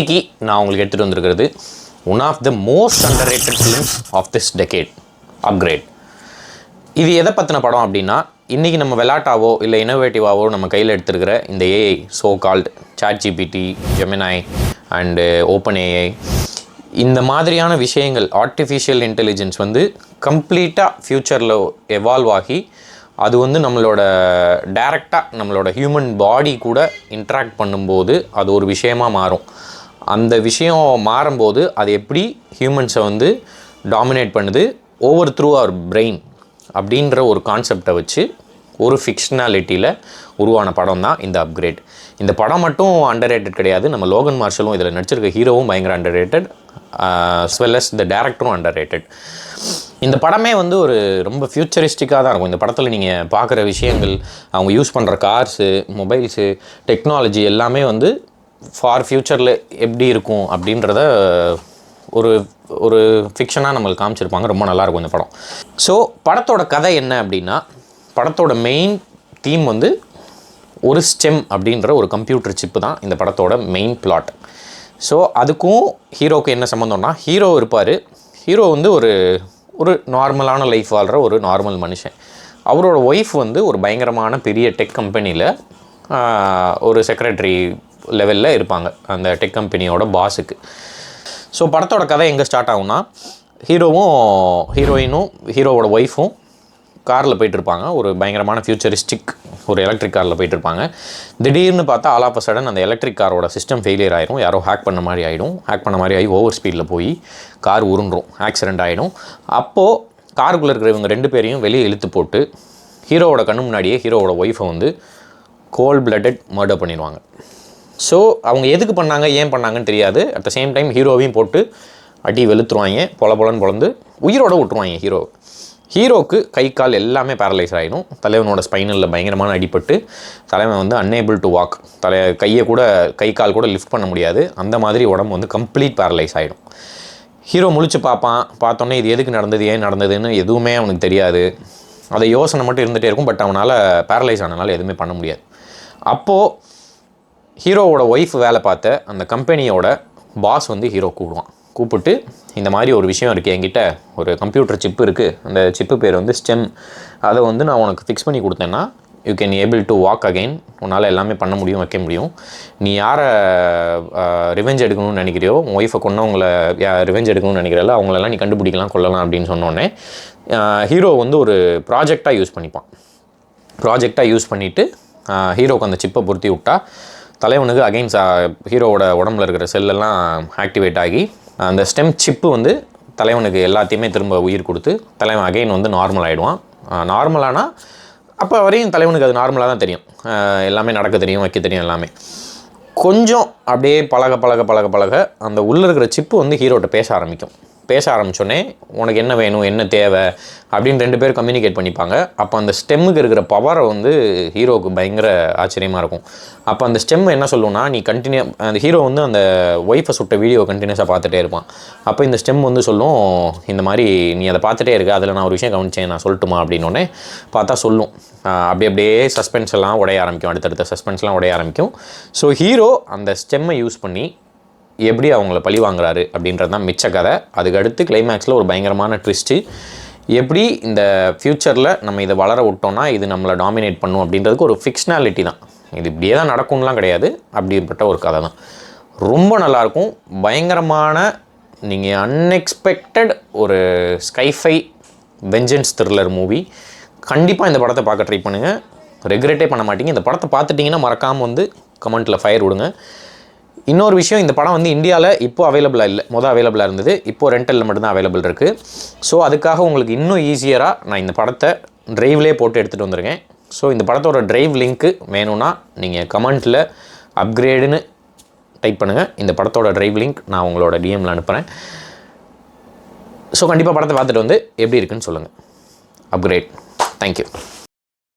இன்னைக்கு நான் உங்களுக்கு எடுத்துகிட்டு வந்திருக்கிறது one of the most underrated films of this decade, Upgrade. இது எதை பற்றின படம் அப்படின்னா, இன்றைக்கி நம்ம விளையாட்டாவோ இல்லை இன்னோவேட்டிவாவோ நம்ம கையில் எடுத்துருக்கிற இந்த ஏஐ, சோ கால்டு ChatGPT, ஜெமினை அண்டு ஓப்பன் ஏஐ, இந்த மாதிரியான விஷயங்கள், ஆர்டிஃபிஷியல் இன்டெலிஜென்ஸ் வந்து கம்ப்ளீட்டாக ஃப்யூச்சரில் எவால்வ் ஆகி அது வந்து நம்மளோட டைரெக்டாக நம்மளோட ஹியூமன் பாடி கூட இன்ட்ராக்ட் பண்ணும்போது அது ஒரு விஷயமாக மாறும். அந்த விஷயம் மாறும்போது அது எப்படி ஹியூமன்ஸை வந்து டாமினேட் பண்ணுது ஓவர் த்ரூ அவர் பிரெயின் அப்படின்ற ஒரு கான்செப்டை வச்சு ஒரு ஃபிக்ஷனாலிட்டியில் உருவான படம் தான் இந்த அப்கிரேட். இந்த படம் மட்டும் அண்டர்ரேட்டட் கிடையாது, நம்ம லோகன் மார்ஷலும் இதில் நடிச்சிருக்க ஹீரோவும் பயங்கர அண்டர்ரேட்டட், as well as இந்த டேரக்டரும் அண்டர்ரேட்டட். இந்த படமே வந்து ஒரு ரொம்ப ஃப்யூச்சரிஸ்டிக்காக தான் இருக்கும். இந்த படத்தில் நீங்கள் பார்க்குற விஷயங்கள், அவங்க யூஸ் பண்ணுற கார்ஸு, மொபைல்ஸு, டெக்னாலஜி எல்லாமே வந்து ஃபார் ஃப்யூச்சரில் எப்படி இருக்கும் அப்படின்றத ஒரு ஒரு ஃபிக்ஷனாக நம்மளுக்கு காமிச்சிருப்பாங்க. ரொம்ப நல்லாயிருக்கும் இந்த படம். ஸோ படத்தோட கதை என்ன அப்படின்னா, படத்தோட மெயின் தீம் வந்து ஒரு ஸ்டெம் அப்படின்ற ஒரு கம்ப்யூட்டர் சிப்பு தான் இந்த படத்தோட மெயின் பிளாட். ஸோ அதுக்கும் ஹீரோவுக்கு என்ன சம்மந்தம்னா, ஹீரோ இருப்பார். ஹீரோ வந்து ஒரு நார்மலான லைஃப் வாழ்கிற ஒரு நார்மல் மனுஷன். அவரோட ஒய்ஃப் வந்து ஒரு பயங்கரமான பெரிய டெக் கம்பெனியில் ஒரு செக்ரட்டரி லெவலில் இருப்பாங்க, அந்த டெக் கம்பெனியோட பாஸுக்கு. ஸோ படத்தோட கதை எங்கே ஸ்டார்ட் ஆகும்னா, ஹீரோவும் ஹீரோயினும் ஹீரோவோட ஒய்ஃபும் காரில் போயிட்டுருப்பாங்க. ஒரு பயங்கரமான ஃப்யூச்சரிஸ்டிக் ஒரு எலக்ட்ரிக் காரில் போயிட்டுருப்பாங்க. திடீர்னு பார்த்தா ஆல் ஆஃப் அ சடன் அந்த எலக்ட்ரிக் காரோட சிஸ்டம் ஃபெயிலியர் ஆகிடும். யாரோ ஹேக் பண்ண மாதிரி ஆகி ஓவர் ஸ்பீடில் போய் கார் உருண்டுரும், ஆக்சிடெண்ட் ஆகிடும். அப்போது காருக்குள்ளே இருக்கிற இவங்க 2 பேரையும் வெளியே இழுத்து போட்டு ஹீரோவோட கண்ணு முன்னாடியே ஹீரோவோட ஒய்ஃபை வந்து கோல்ட் பிளட்டட் மர்டர் பண்ணிடுவாங்க. ஸோ அவங்க எதுக்கு பண்ணாங்க, ஏன் பண்ணாங்கன்னு தெரியாது. அட் த சேம் டைம் ஹீரோவையும் போட்டு அடி வெளுத்துருவாங்க, பொலன்னு பொலந்து உயிரோடு விட்டுருவாங்க. ஹீரோவுக்கு கை கால் எல்லாமே பேரலைஸ் ஆகிடும். தலைவனோட ஸ்பைனலில் பயங்கரமான அடிபட்டு தலைவன் வந்து அன்னேபிள் டு வாக், கை கால் கூட லிஃப்ட் பண்ண முடியாது. அந்த மாதிரி உடம்பு வந்து கம்ப்ளீட் பேரலைஸ் ஆகிடும். ஹீரோ முழிச்சு பார்த்தோன்னே இது எதுக்கு நடந்தது, ஏன் நடந்ததுன்னு எதுவுமே அவனுக்கு தெரியாது. அதை யோசனை மட்டும் இருந்துகிட்டே இருக்கும். பட் அவனால் பேரலைஸ் ஆனதுனால எதுவுமே பண்ண முடியாது. அப்போது ஹீரோவோட ஒய்ஃப் வேலை பார்த்த அந்த கம்பெனியோட பாஸ் வந்து ஹீரோ கூப்பிட்டு இந்த மாதிரி ஒரு விஷயம் இருக்குது, என்கிட்ட ஒரு கம்ப்யூட்டர் சிப்பு இருக்குது, அந்த சிப்பு பேர் வந்து ஸ்டெம், அதை வந்து நான் உனக்கு ஃபிக்ஸ் பண்ணி கொடுத்தேன்னா you can able to walk again, உன்னால் எல்லாமே பண்ண முடியும், வைக்க முடியும். நீ யாரை ரிவெஞ்ச் எடுக்கணும்னு நினைக்கிறியோ, உன் ஒய்ஃபை கொண்டவங்களை ரிவெஞ்ச் எடுக்கணும்னு நினைக்கிறல்ல, அவங்களெல்லாம் நீ கண்டுபிடிக்கலாம், கொள்ளலாம் அப்படின்னு சொன்னோடனே ஹீரோ வந்து ஒரு ப்ராஜெக்டாக யூஸ் பண்ணிவிட்டு ஹீரோவுக்கு அந்த சிப்பை பொருத்தி விட்டா தலைவனுக்கு அகைன்ஸ் ஹீரோவோட உடம்புல இருக்கிற செல்லெல்லாம் ஆக்டிவேட் ஆகி அந்த ஸ்டெம் சிப்பு வந்து தலைவனுக்கு எல்லாத்தையுமே திரும்ப உயிர் கொடுத்து தலைவன் அகைன் வந்து நார்மல் ஆகிடுவான். நார்மலானா அப்போ வரையும் தலைவனுக்கு அது நார்மலாக தான் தெரியும், எல்லாமே நடக்க தெரியும், வைக்க தெரியும் எல்லாமே. கொஞ்சம் அப்படியே பழக அந்த உள்ளே இருக்கிற சிப்பு வந்து ஹீரோட்ட பேச ஆரம்பித்தோடனே உனக்கு என்ன வேணும், என்ன தேவை அப்படின்னு 2 பேர் கம்யூனிகேட் பண்ணிப்பாங்க. அப்போ அந்த ஸ்டெம்முக்கு இருக்கிற பவரை வந்து ஹீரோவுக்கு பயங்கர ஆச்சரியமாக இருக்கும். அப்போ அந்த ஸ்டெம் என்ன சொல்லுன்னா, நீ அந்த ஹீரோ வந்து அந்த ஒய்ஃபை சுட்ட வீடியோ கண்டினியூஸாக பார்த்துட்டே இருப்பான். அப்போ இந்த ஸ்டெம் வந்து சொல்லும், இந்த மாதிரி நீ அதை பார்த்துட்டே இருக்க, அதில் நான் ஒரு விஷயம் கவனிச்சேன், நான் சொல்லட்டுமா அப்படின்னோடனே பார்த்தா சொல்லும். அப்படியே சஸ்பென்ஸ் எல்லாம் உடைய ஆரம்பிக்கும், அடுத்தடுத்த சஸ்பென்ஸ்லாம் உடைய ஆரம்பிக்கும். ஸோ ஹீரோ அந்த ஸ்டெம்மை யூஸ் பண்ணி எப்படி அவங்கள பழி வாங்குறாரு அப்படின்றது தான் மிச்ச கதை. அதுக்கு அடுத்து கிளைமேக்ஸில் ஒரு பயங்கரமான ட்விஸ்ட்டு, எப்படி இந்த ஃப்யூச்சரில் நம்ம இதை வளர விட்டோம்னா இது நம்மளை டாமினேட் பண்ணும் அப்படின்றதுக்கு ஒரு ஃபிக்ஷனாலிட்டி தான். இது இப்படியே தான் நடக்கும்லாம் கிடையாது, அப்படிப்பட்ட ஒரு கதை தான். ரொம்ப நல்லாயிருக்கும். பயங்கரமான நீங்கள் அன்எக்ஸ்பெக்டட் ஒரு ஸ்கைஃபை வெஞ்சன்ஸ் த்ரில்லர் மூவி. கண்டிப்பாக இந்த படத்தை பார்க்க ட்ரை பண்ணுங்கள், ரெக்ரெட்டே பண்ண மாட்டீங்க. இந்த படத்தை பார்த்துட்டிங்கன்னா மறக்காமல் வந்து கமெண்ட்டில் ஃபயர் விடுங்க. இன்னொரு விஷயம், இந்த படம் வந்து இந்தியாவில் இப்போ அவைலபிளாக இல்லை, அவைலபிளாக இருந்தது, இப்போது ரெண்டலில் மட்டும்தான் அவைலபிள் இருக்குது. ஸோ அதுக்காக உங்களுக்கு இன்னும் ஈஸியராக நான் இந்த படத்தை ட்ரைவ்லேயே போட்டு எடுத்துகிட்டு வந்துருக்கேன். ஸோ இந்த படத்தோட ட்ரைவ் லிங்க்கு வேணும்னா நீங்கள் கமெண்ட்டில் அப்கிரேடுன்னு டைப் பண்ணுங்கள். இந்த படத்தோட ட்ரைவ் லிங்க் நான் உங்களோட டிஎம்மில் அனுப்புகிறேன். ஸோ கண்டிப்பாக படத்தை பார்த்துட்டு வந்து எப்படி இருக்குன்னு சொல்லுங்கள். அப்கிரேட். தேங்க்யூ.